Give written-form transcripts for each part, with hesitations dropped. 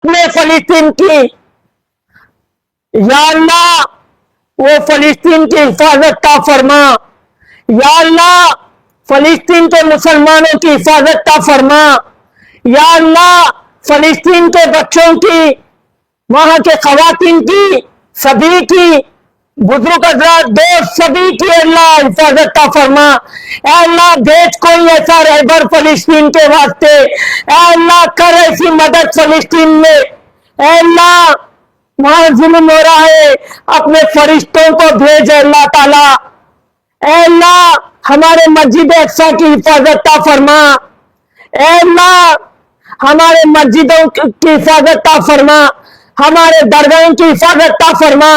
अपने फलस्तीन की, या अल्लाह वो फलस्तीन की हिफाजत ता फरमा। या अल्लाह फलस्तीन के मुसलमानों की हिफाजत ता फरमा। या अल्लाह फलस्तीन के बच्चों की, वहां के खवातीन की, सभी की, बुजुर्ग हजरात, दोस्त, सभी की अल्लाह हिफाजत ता फरमा। ऐ अल्लाह भेज कोई ऐसा रहबर फलस्तीन के वास्ते। ऐ अल्लाह कर ऐसी मदद फलस्तीन में। ऐ अल्लाह वहां जुल्म हो रहा है, अपने फरिश्तों को भेज अल्लाह ताला। ऐ अल्लाह हमारे मस्जिद अक्सा की हिफाजत ता फरमा। ऐ अल्लाह हमारे मस्जिदों की हिफाजत ता फरमा, हमारे दरगाहों की हिफाजत ता फरमा,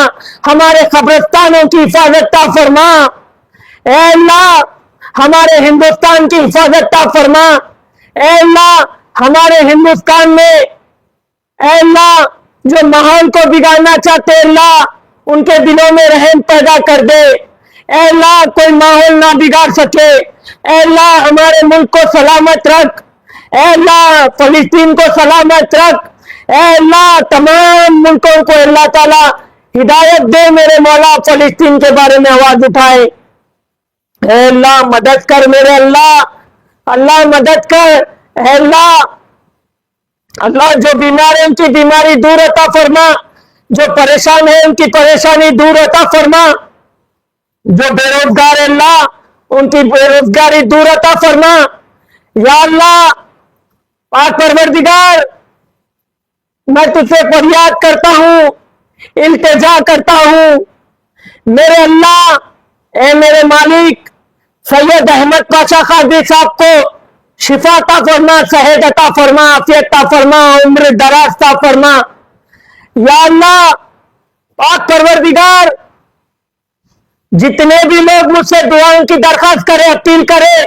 हमारे कब्रिस्तानों की हिफाजत ता फरमा। ऐ अल्लाह हमारे हिंदुस्तान की हिफाजत ता फरमा। ऐ अल्लाह हमारे हिंदुस्तान में, ऐ अल्लाह जो माहौल को बिगाड़ना चाहते अल्लाह उनके दिलों में रहम पैदा कर दे। ऐ अल्लाह कोई माहौल ना बिगाड़ सके। ऐ अल्लाह हमारे मुल्क को सलामत रख। ऐ अल्लाह फलस्तीन को सलामत रख। ऐ अल्लाह तमाम मुल्कों को अल्लाह ताला हिदायत दे। मेरे मौला फलस्तीन के बारे में आवाज उठाए। ऐ अल्लाह मदद कर मेरे अल्लाह, अल्लाह मदद कर। ऐ अल्लाह, अल्लाह जो बीमार है उनकी बीमारी दूर अता फरमा, जो परेशान है उनकी परेशानी दूर अता फरमा, जो बेरोजगार है अल्लाह उनकी बेरोजगारी दूर अता फरमा। या अल्लाह पाक परवरदिगार, मैं तुझसे फरियाद करता हूँ, इल्तिजा करता हूँ मेरे अल्लाह, ए मेरे मालिक, सैयद अहमद पाशा कादरी साहब को शिफा ता फरमा, सेहत अता फरमा, आफियत ता फरमा, उम्र दराज ता फरमा। या अल्लाह पाक परवरदिगार, जितने भी लोग मुझसे दुआओं की दरखास्त करे, अपील करे,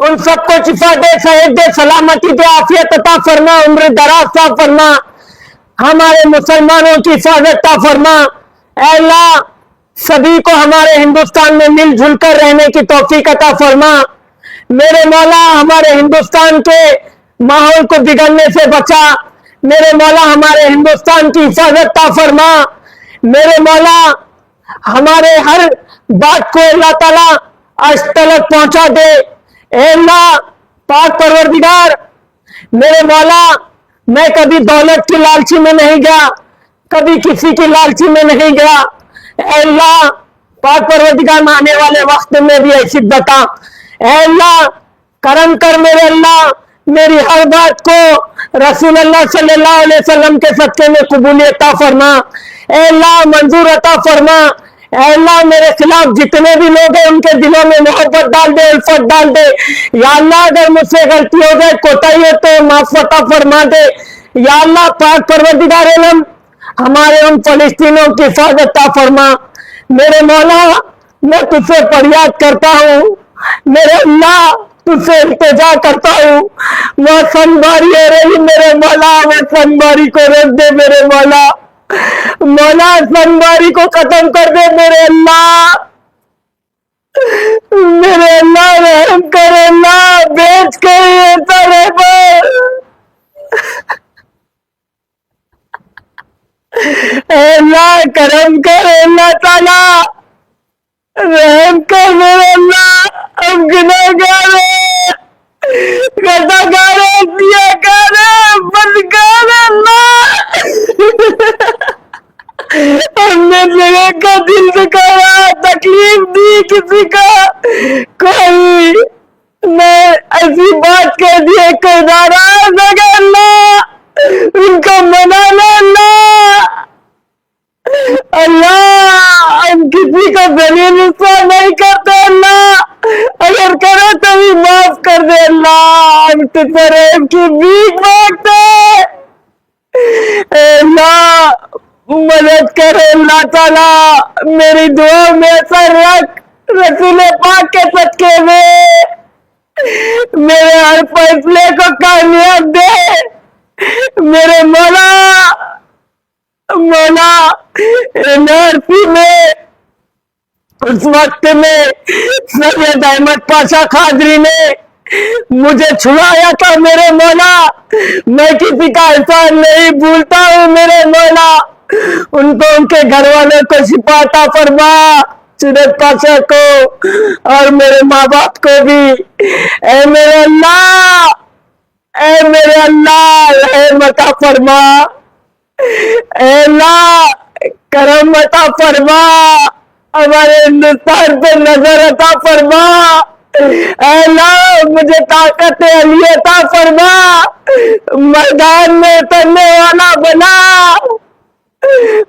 उन सबको शिफा दे, सेहत दे, सलामती दे, आफियत अता फरमा, उम्र दराज ता फरमा। हमारे मुसलमानों की हिफाजत ता फरमा। ऐ अल्लाह सभी को हमारे हिंदुस्तान में मिलजुल कर रहने की तौफीक अता फरमा। मेरे मौला हमारे हिंदुस्तान के माहौल को बिगड़ने से बचा। मेरे मौला हमारे हिंदुस्तान की हिफाजत ता फरमा। मेरे मौला हमारे हर बात को अल्लाह ताला आज तलक पहुंचा दे। ऐ अल्लाह पाक परवरदिगार, मेरे मौला मैं कभी दौलत की लालची में नहीं गया, कभी किसी की लालची में नहीं गया। ऐ अल्लाह पाक परवरदिगार, आने वाले वक्त में भी ऐसी बता। ऐ अल्लाह करम कर मेरे अल्लाह, मेरी हर बात को रसूल अल्लाह सल्लल्लाहु अलैहि वसल्लम के सदके में कबूलियत अता फरमा। ऐ अल्लाह मंजूर अता फरमा। ऐ अल्लाह मेरे खिलाफ जितने भी लोग हैं उनके दिलों में मोहब्बत डाल दे, उल्फत डाल दे। या अल्लाह अगर मुझसे गलती हो जाए, कोताही हो तो माफ अता फरमा दे। या अल्लाह पाक परवरदिगार आलम, हमारे उन फलस्तीनों की हिफाजत ता फरमा। मेरे मौला मैं तुझसे फरियाद करता हूँ, मेरे अल्लाह तुझसे इल्तिजा करता हूँ। वह सनबारी हो रही मेरे मौला, वह सनबारी को रोक दे मेरे मौला। मौला सनबारी को खत्म कर दे मेरे अल्लाह। मेरे अल्लाह रहम कर अल्लाह, बेच कर ये सारे अल्लाह करम कर अल्लाह ताला, रहम कर मेरे अल्लाह। हम गुनाहगार हैं, गदागार हैं, सियाकार हैं, बदकार हैं अल्लाह। हमने जगह का दिल दुखाया, तकलीफ दी किसी का, कोई मैं ऐसी बात कह दिए कोई नाराज हो गया अल्लाह, उनको मना लो अल्लाह। अल्लाह हम किसी को जलील रुसवा नहीं करते अल्लाह, अगर करे तो भी माफ कर दे अल्लाह। हम तुझसे रहम की भीख मांगते अल्लाह, मदद करे अल्लाह ताला। मेरी दुआ में असर रख, रसूल पाक के सदके में मेरे हर फैसले को कामयाब दे। मेरे मौला, मौला एनआरसी में उस वक्त में सैयद अहमद पाशा कादरी ने مجھے چھڑایا تھا میرے مولا، میں کسی کا احسان نہیں بھولتا ہوں میرے مولا، ان کو ان کے گھر والوں کو شفا عطا فرما، جنید پاشا کو اور میرے ماں باپ کو بھی، اے میرے اللہ، اے میرے اللہ رحم عطا فرما، اے اللہ کرم عطا فرما، ہمارے ہندوستان پہ نظر عطا فرما، اے اللہ مجھے طاقت علی عطا فرما، میدان میں اترنے والا بنا،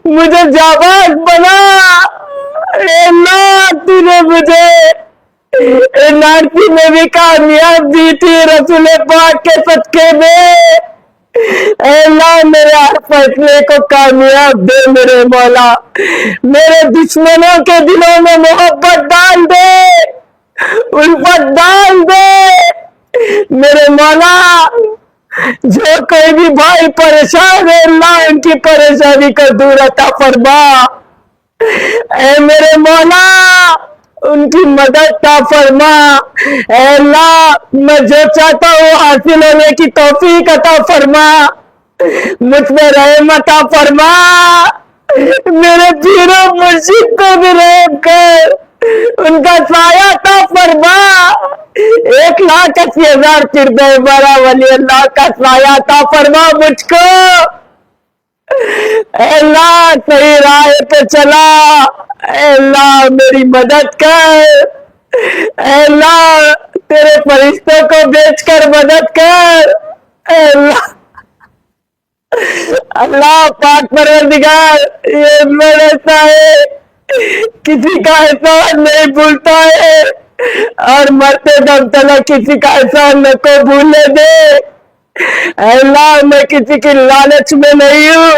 مجھے جاباز بنا، اے اللہ تو نے مجھے NRC میں بھی کامیاب دی تھی رسول پاک کے صدقے میں، اے اللہ میرے ہر فیصلے کو کامیاب دے میرے مولا، میرے دشمنوں کے دلوں میں محبت ڈال دے، الفت ڈال دے میرے مولا، جو کوئی بھی بھائی پریشان ہے اللہ ان کی پریشانی کو دور عطا فرما، اے میرے مولا ان کی مدد عطا فرما، اے اللہ میں جو چاہتا ہوں حاصل ہونے کی توفیق عطا فرما، مجھ میں رحم عطا فرما، میرے پیر و مرشد کو بھی رحم کر، ان کا سایہ عطا فرما، 1,80,000 چردے بارہ ولی اللہ کا سایہ عطا فرما مجھ کو، اے اللہ صحیح راہ پہ چلا، اے اللہ میری مدد کر، اے اللہ تیرے فرشتوں کو بیچ کر مدد کر، اے اللہ اللہ پاک پروردگار یہ میرے سائے کسی کا احسان نہیں بھولتا ہے، اور مرتے دم تک کسی کا احسان نہ کو بھولنے دے، اے اللہ میں کسی کی لالچ میں نہیں ہوں،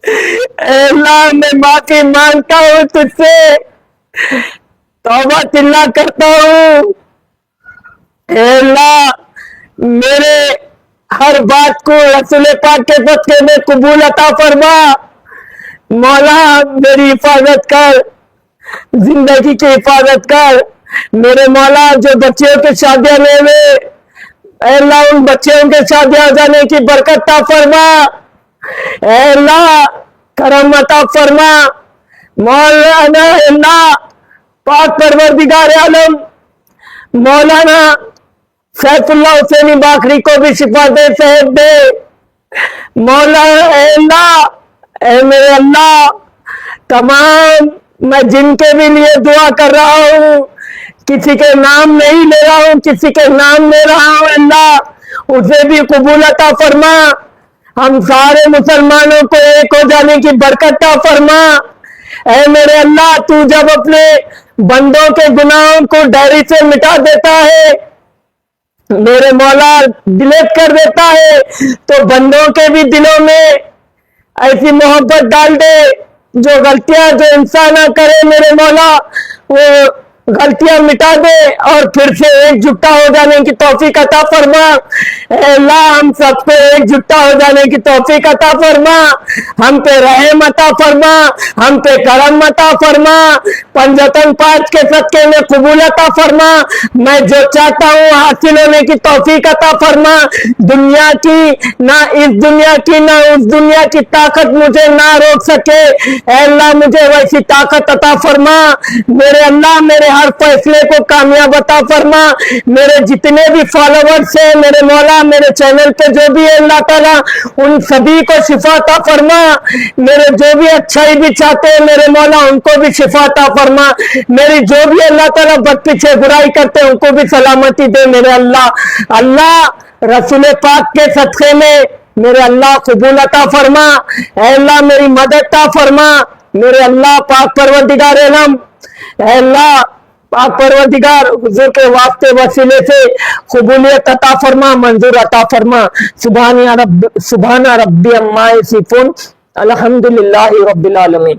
اے اللہ میں معافی مانگتا ہوں تجھ سے، توبہ تلہ کرتا ہوں، اے اللہ میرے ہر بات کو رسول پاک کے صدقے میں قبول عطا فرما، مولا میری حفاظت کر، زندگی کی حفاظت کر، میرے مولا جو بچیوں کی شادیاں نہیں ہوئے، اے اللہ ان بچیوں کے شادیاں ہو جانے کی برکت عطا فرما، اے اللہ کرم عطا فرما، مولانا اللہ پاک پروردگار عالم مولانا سیف اللہ حسینی باکری کو بھی شفا دے، صحت دے، مولا اے اللہ، اے میرے اللہ تمام میں جن کے بھی لیے دعا کر رہا ہوں، کسی کے نام نہیں لے رہا ہوں، کسی کے نام لے رہا ہوں، اللہ اسے بھی قبول عطا فرما، ہم سارے مسلمانوں کو ایک ہو جانے کی برکت عطا فرما، اے میرے اللہ تو جب اپنے بندوں کے گناہوں کو ڈائری سے مٹا دیتا ہے، میرے مولا ڈیلیٹ کر دیتا ہے، تو بندوں کے بھی دلوں میں ایسی محبت ڈال دے، جو غلطیاں جو انسان نہ کرے میرے مولا وہ غلطیاں مٹا دے، اور پھر سے ایک جٹا ہو جانے کی توفیق عطا فرما، اے اللہ ہم سب پہ ایک جٹا ہو جانے کی توفیق عطا فرما، ہم پہ رحم عطا فرما، ہم پہ کرم عطا فرما، پنجتن پانچ کے صدقے میں قبول عطا فرما، میں جو چاہتا ہوں حاصل ہونے کی توفیق عطا فرما، دنیا کی نہ اس دنیا کی نہ اس دنیا کی طاقت مجھے نہ روک سکے، اے اللہ مجھے ویسی طاقت عطا فرما، میرے اللہ میرے ہر فیصلے کو کامیاب عطا فرما، میرے جتنے بھی فالوورز ہیں میرے مولا، میرے چینل پہ جو بھی ہے اللہ تعالیٰ ان سبھی کو شفا عطا فرما، میرے جو بھی اچھائی بھی چاہتے ہیں میرے مولا ان کو بھی شفا عطا فرما، میری جو بھی اللہ تعالیٰ بد پیچھے برائی کرتے ہیں ان کو بھی سلامتی دے میرے اللہ، اللہ رسول پاک کے صدقے میں میرے اللہ قبول عطا فرما، اے اللہ میری مدد عطا فرما، میرے اللہ پاک پروردگار عالم، اے اللہ پاک پروردگار حضور کے واسطے وسیلے سے قبولیت عطا فرما، منظور عطا فرما، سبحان ربی عما یصفون، الحمدللہ رب العالمین۔